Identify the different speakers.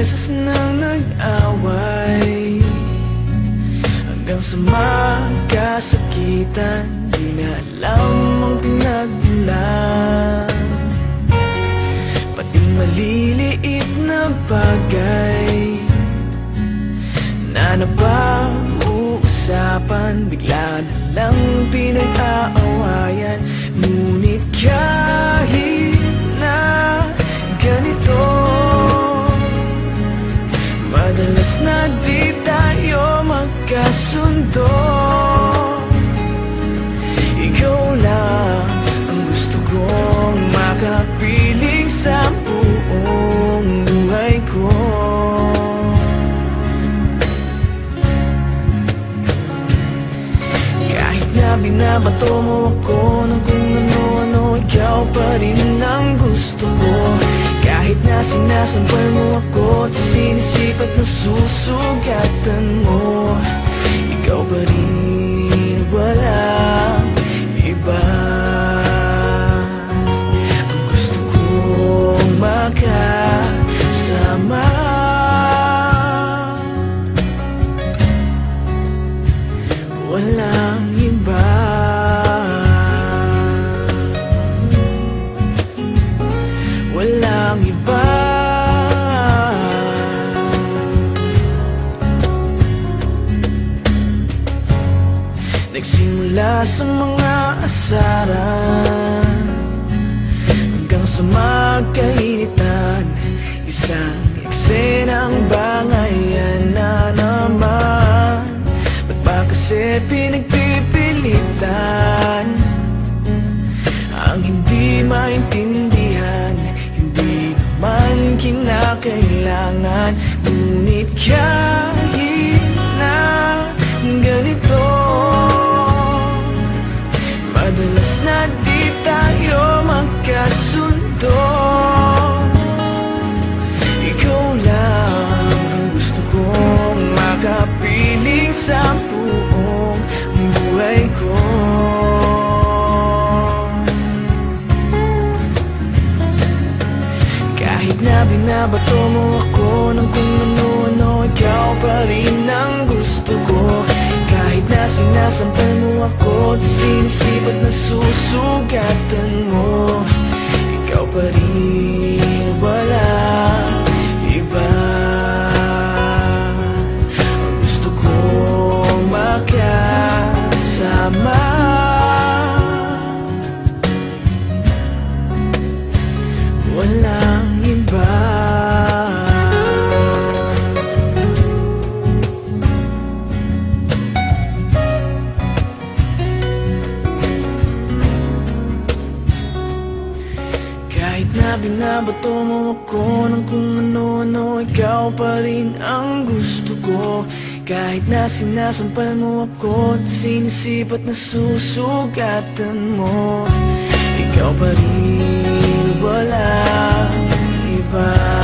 Speaker 1: beses nang nag-away, hanggang sa magkasakitan. Di na alam ang pinagmulan, pati maliliit na bagay na napag-uusapan, bigla na lang pinag-aawayan. Ngunit kahit na ganito, madalas na di tayo magkasundo. Ikaw lang ang gusto kong makapiling sa buong buhay ko. Kahit na binabato mo ako ng kung ano-ano, ikaw pa rin ang gusto ko. Kahit na sinasampal mo ako at sinisipat na susugatan mo, ikaw pa rin, walang iba. Ang gusto kong makasama, walang iba. Walang iba. Nagsimula sa mga asaran, hanggang sa magkainitan, isang eksenang bangayan na naman. Ba't ba kasi pinagpipilitan ang hindi maintindihan? Hindi naman kinakailangan. Ngunit kahit na ganito, madalas na di tayo magkasundo. Ikaw lang ang gusto kong makapiling sa buong buhay ko. Kahit na binabato mo ako ng kung ano-ano, ikaw pa rin ang gusto ko. Kahit na sinasampal mo ako at sinisipat na susugatan mo, ikaw pa rin, walang iba. Ang gusto kong makasama, walang iba. Kahit na binabato mo ako ng kung ano-ano, ikaw pa rin ang gusto ko. Kahit na sinasampal mo ako at sinisipat na susugatan mo, ikaw pa rin, walang iba.